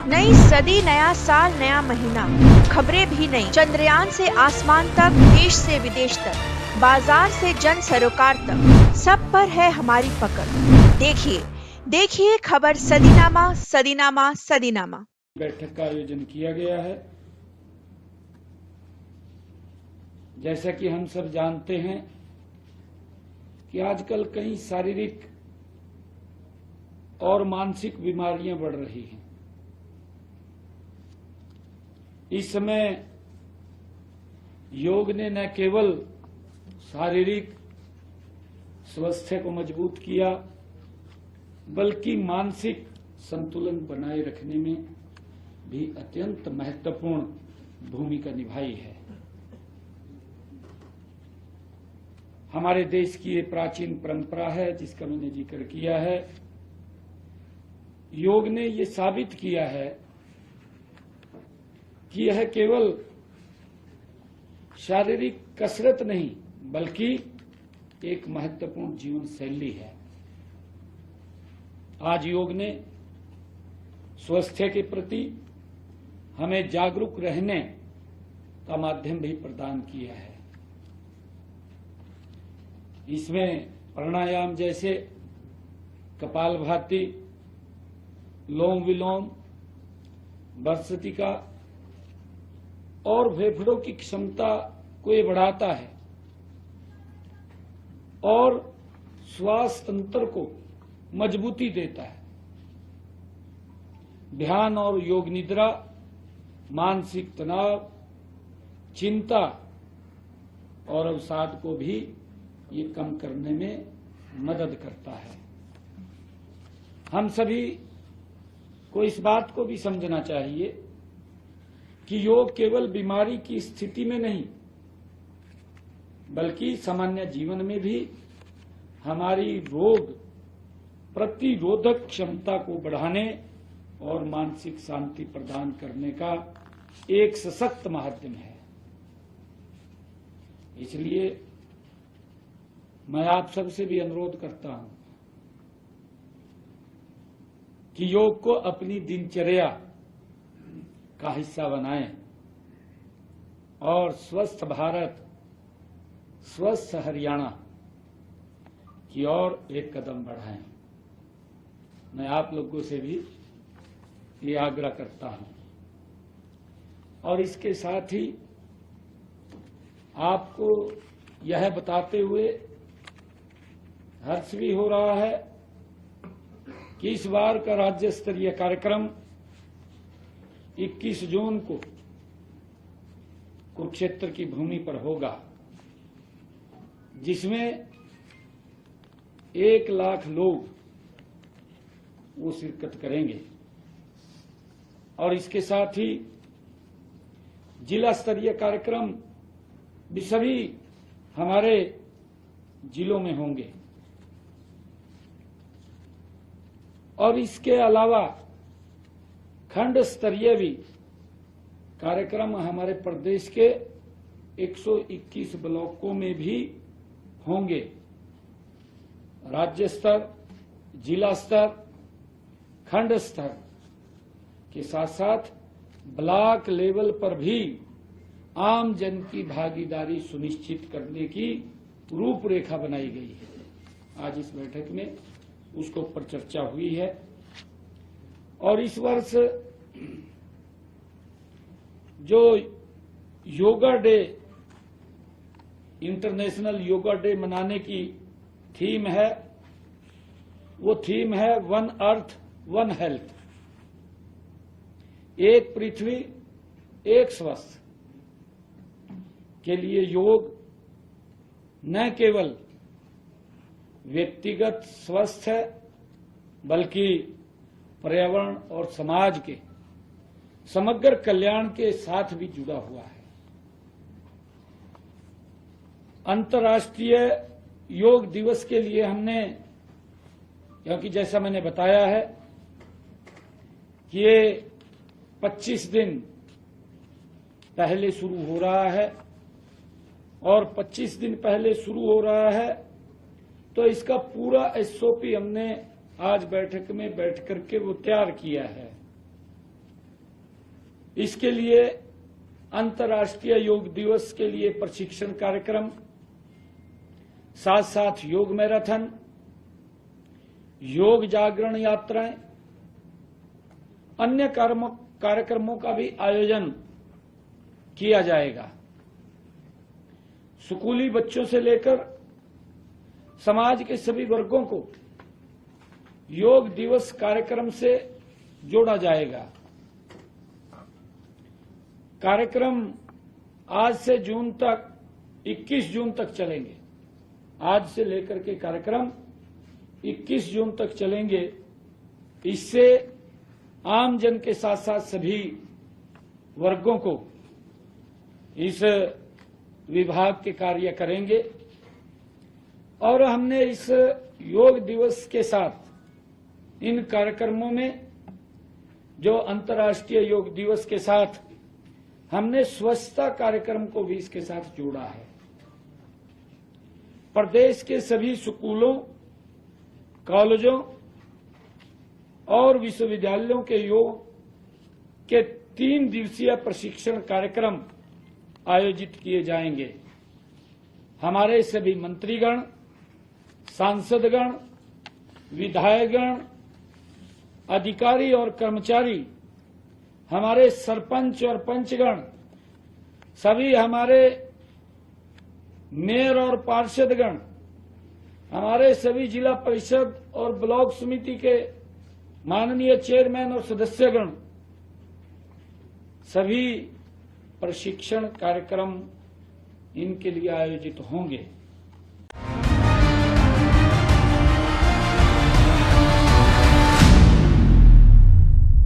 नई सदी, नया साल, नया महीना, खबरें भी नई। चंद्रयान से आसमान तक, देश से विदेश तक, बाजार से जन सरोकार तक, सब पर है हमारी पकड़। देखिए देखिए खबर सदीनामा सदीनामा सदीनामा। बैठक का आयोजन किया गया है। जैसा कि हम सब जानते हैं कि आजकल कई शारीरिक और मानसिक बीमारियां बढ़ रही हैं। इस समय योग ने न केवल शारीरिक स्वास्थ्य को मजबूत किया, बल्कि मानसिक संतुलन बनाए रखने में भी अत्यंत महत्वपूर्ण भूमिका निभाई है। हमारे देश की ये प्राचीन परंपरा है जिसका मैंने जिक्र किया है। योग ने ये साबित किया है कि यह केवल शारीरिक कसरत नहीं बल्कि एक महत्वपूर्ण जीवन शैली है। आज योग ने स्वास्थ्य के प्रति हमें जागरूक रहने का माध्यम भी प्रदान किया है। इसमें प्राणायाम जैसे कपालभाति, लोम विलोम, भस्त्रिका और फेफड़ों की क्षमता को ये बढ़ाता है और श्वास तंत्र को मजबूती देता है। ध्यान और योग निद्रा मानसिक तनाव, चिंता और अवसाद को भी ये कम करने में मदद करता है। हम सभी को इस बात को भी समझना चाहिए कि योग केवल बीमारी की स्थिति में नहीं बल्कि सामान्य जीवन में भी हमारी रोग प्रतिरोधक क्षमता को बढ़ाने और मानसिक शांति प्रदान करने का एक सशक्त माध्यम है। इसलिए मैं आप सबसे भी अनुरोध करता हूं कि योग को अपनी दिनचर्या का हिस्सा बनाएं और स्वस्थ भारत, स्वस्थ हरियाणा की ओर एक कदम बढ़ाएं। मैं आप लोगों से भी ये आग्रह करता हूं और इसके साथ ही आपको यह बताते हुए हर्ष भी हो रहा है कि इस बार का राज्य स्तरीय कार्यक्रम 21 जून को कुरुक्षेत्र की भूमि पर होगा, जिसमें 1 लाख लोग वो शिरकत करेंगे और इसके साथ ही जिला स्तरीय कार्यक्रम भी सभी हमारे जिलों में होंगे और इसके अलावा खंड स्तरीय भी कार्यक्रम हमारे प्रदेश के 121 ब्लॉकों में भी होंगे। राज्य स्तर, जिला स्तर, खंड स्तर के साथ साथ ब्लॉक लेवल पर भी आम जन की भागीदारी सुनिश्चित करने की रूपरेखा बनाई गई है। आज इस बैठक में उसको पर चर्चा हुई है और इस वर्ष जो yoga day, international yoga day मनाने की थीम है, वो थीम है वन अर्थ वन हेल्थ, एक पृथ्वी एक स्वस्थ के लिए योग न केवल व्यक्तिगत स्वास्थ्य बल्कि पर्यावरण और समाज के समग्र कल्याण के साथ भी जुड़ा हुआ है। अंतर्राष्ट्रीय योग दिवस के लिए हमने, क्योंकि जैसा मैंने बताया है कि ये 25 दिन पहले शुरू हो रहा है और 25 दिन पहले शुरू हो रहा है तो इसका पूरा एसओपी हमने आज बैठक में बैठ करके वो तैयार किया है इसके लिए अंतर्राष्ट्रीय योग दिवस के लिए प्रशिक्षण कार्यक्रम, साथ साथ योग मैराथन, योग जागरण यात्राएं, अन्य कार्यक्रमों का भी आयोजन किया जाएगा। स्कूली बच्चों से लेकर समाज के सभी वर्गों को योग दिवस कार्यक्रम से जोड़ा जाएगा। कार्यक्रम आज से 21 जून तक चलेंगे। आज से लेकर के कार्यक्रम 21 जून तक चलेंगे। इससे आम जन के साथ साथ सभी वर्गों को इस विभाग के कार्य करेंगे। और हमने इस योग दिवस के साथ इन कार्यक्रमों में जो अंतर्राष्ट्रीय योग दिवस के साथ हमने स्वच्छता कार्यक्रम को भी इसके साथ जोड़ा है। प्रदेश के सभी स्कूलों, कॉलेजों और विश्वविद्यालयों के योग के 3 दिवसीय प्रशिक्षण कार्यक्रम आयोजित किए जाएंगे। हमारे सभी मंत्रीगण, सांसदगण, विधायकगण, अधिकारी और कर्मचारी, हमारे सरपंच और पंचगण, सभी हमारे मेयर और पार्षदगण, हमारे सभी जिला परिषद और ब्लॉक समिति के माननीय चेयरमैन और सदस्यगण, सभी प्रशिक्षण कार्यक्रम इनके लिए आयोजित होंगे।